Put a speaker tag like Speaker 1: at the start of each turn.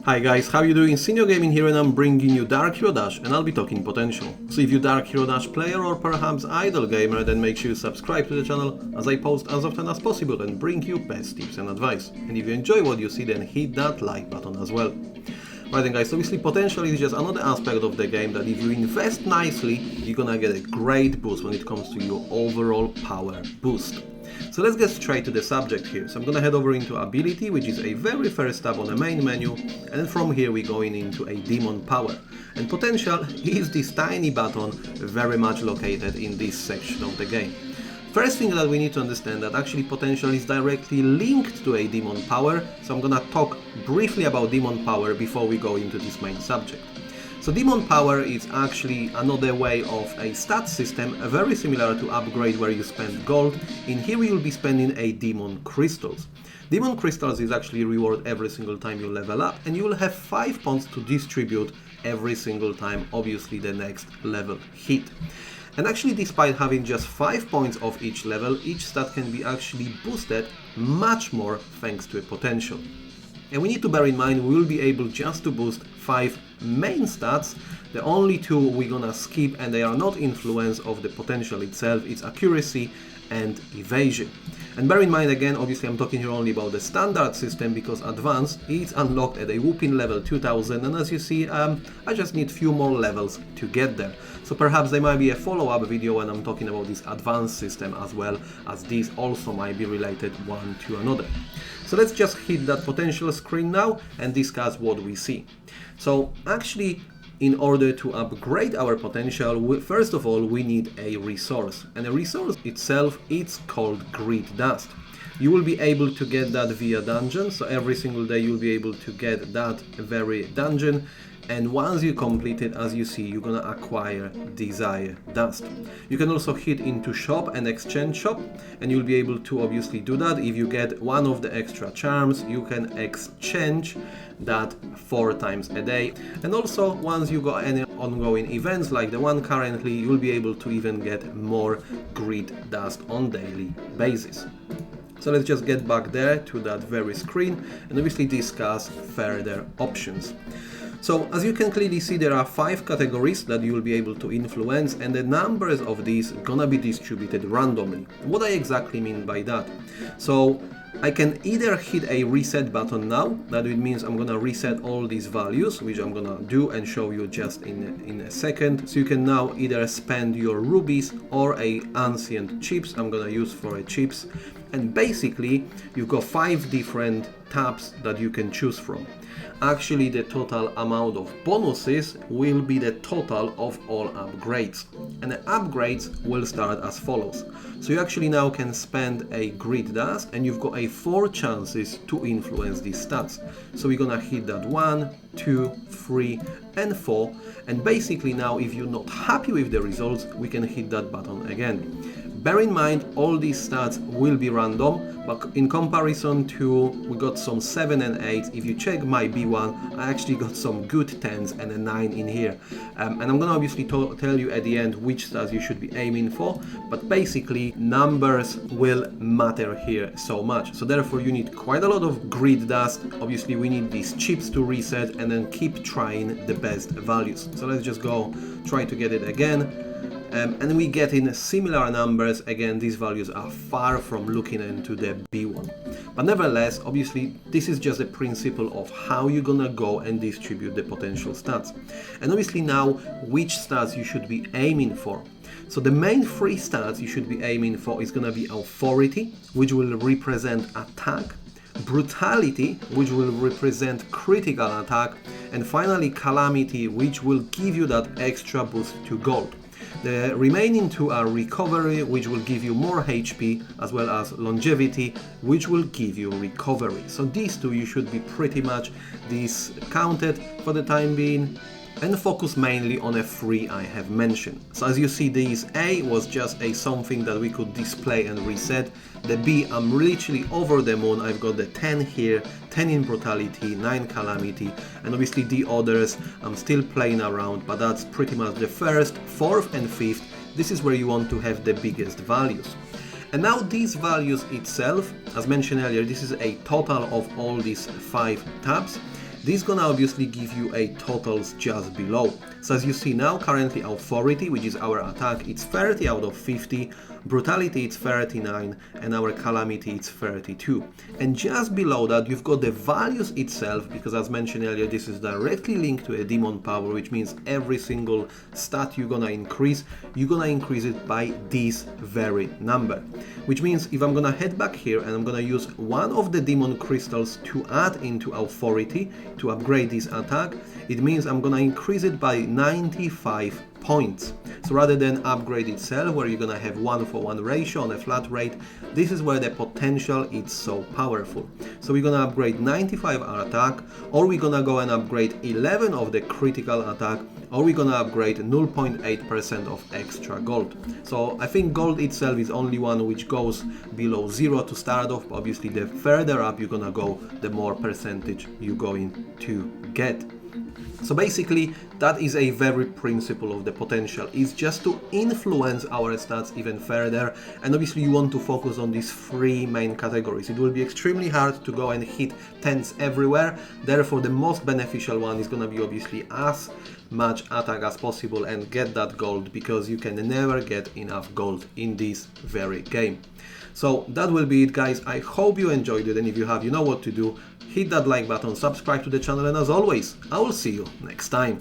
Speaker 1: Hi guys, how you doing? Senior Gaming here and I'm bringing you Dark Hero Dash and I'll be talking potential. So if you're Dark Hero Dash player or perhaps idle gamer, then make sure you subscribe to the channel as I post as often as possible and bring you best tips and advice. And if you enjoy what you see, then hit that like button as well. Right then guys, obviously potential is just another aspect of the game that if you invest nicely, you're gonna get a great boost when it comes to your overall power boost. So let's get straight to the subject here. So I'm gonna head over into ability, which is a very first tab on the main menu, and then from here we're going into a demon power. And potential is this tiny button very much located in this section of the game. First thing that we need to understand that actually potential is directly linked to a demon power, so I'm gonna talk briefly about demon power before we go into this main subject. So demon power is actually another way of a stat system very similar to upgrade where you spend gold. In here we will be spending a demon crystals. Demon crystals is actually reward every single time you level up, and you will have 5 points to distribute every single time obviously the next level hit. And actually, despite having just 5 points of each level, each stat can be actually boosted much more thanks to a potential. And we need to bear in mind we will be able just to boost 5 main stats. The only 2 we're gonna skip, and they are not influence of the potential itself, it's accuracy and evasion. And bear in mind again, obviously I'm talking here only about the standard system because advanced is unlocked at a whopping level 2000, and as you see I just need few more levels to get there. So perhaps there might be a follow-up video when I'm talking about this advanced system, as well as these also might be related one to another. So let's just hit that potential screen now and discuss what we see. So actually, in order to upgrade our potential, first of all we need a resource, and a resource itself, it's called Grit Dust. You will be able to get that via dungeon, so every single day you'll be able to get that very dungeon, and once you complete it, as you see, you're gonna acquire Desire Dust. You can also hit into shop and exchange shop, and you'll be able to obviously do that. If you get one of the extra charms, you can exchange that 4 times a day. And also, once you got any ongoing events like the one currently, you'll be able to even get more Grit Dust on daily basis. So let's just get back there to that very screen and obviously discuss further options. So as you can clearly see, there are 5 categories that you will be able to influence, and the numbers of these are gonna be distributed randomly. What I exactly mean by that? So I can either hit a reset button now, that it means I'm gonna reset all these values, which I'm gonna do and show you just in a second. So you can now either spend your rubies or a ancient chips. I'm gonna use for a chips, and basically you've got 5 different tabs that you can choose from. Actually, the total amount of bonuses will be the total of all upgrades, and the upgrades will start as follows. So you actually now can spend a Grit Dust, and you've got a 4 chances to influence these stats. So we're gonna hit that 1, 2, 3 and 4, and basically now if you're not happy with the results, we can hit that button again. Bear in mind, all these stats will be random, but in comparison to, we got some 7 and 8. If you check my B1, I actually got some good 10s and a 9 in here. And I'm gonna obviously tell you at the end which stats you should be aiming for, but basically numbers will matter here so much. So therefore you need quite a lot of Grit Dust. Obviously we need these chips to reset and then keep trying the best values. So let's just go try to get it again. And we get in similar numbers. Again, these values are far from looking into the B1. But nevertheless, obviously, this is just a principle of how you're gonna go and distribute the potential stats. And obviously now, which stats you should be aiming for. So the main 3 stats you should be aiming for is gonna be Authority, which will represent attack, Brutality, which will represent critical attack, and finally Calamity, which will give you that extra boost to gold. The remaining 2 are Recovery, which will give you more HP, as well as Longevity, which will give you recovery. So these 2 you should be pretty much discounted for the time being, and focus mainly on a 3 I have mentioned. So as you see, this A was just a something that we could display and reset. The B, I'm literally over the moon. I've got the 10 here, 10 in Brutality, 9 Calamity, and obviously the others I'm still playing around, but that's pretty much the 1st, 4th and 5th. This is where you want to have the biggest values. And now these values itself, as mentioned earlier, this is a total of all these 5 tabs. this gonna obviously give you a totals just below. So as you see now, currently authority, which is our attack, it's 30 out of 50, brutality it's 39, and our calamity it's 32. And just below that you've got the values itself, because as mentioned earlier, this is directly linked to a demon power, which means every single stat you're gonna increase it by this very number. Which means if I'm gonna head back here and I'm gonna use one of the demon crystals to add into authority to upgrade this attack, it means I'm gonna increase it by 95 points. So rather than upgrade itself, where you're gonna have 1-for-1 ratio on a flat rate, this is where the potential is so powerful. So we're gonna upgrade 95 our attack, or we're gonna go and upgrade 11 of the critical attack, or we're gonna upgrade 0.8% of extra gold. So I think gold itself is only one which goes below 0 to start off. Obviously the further up you're gonna go, the more percentage you're going to get. So basically that is a very principle of the potential, is just to influence our stats even further, and obviously you want to focus on these three main categories. It will be extremely hard to go and hit 10s everywhere, therefore the most beneficial one is going to be obviously as much attack as possible and get that gold, because you can never get enough gold in this very game. So that will be it, guys. I hope you enjoyed it, and if you have, you know what to do. Hit that like button, subscribe to the channel, and as always, I will see you next time.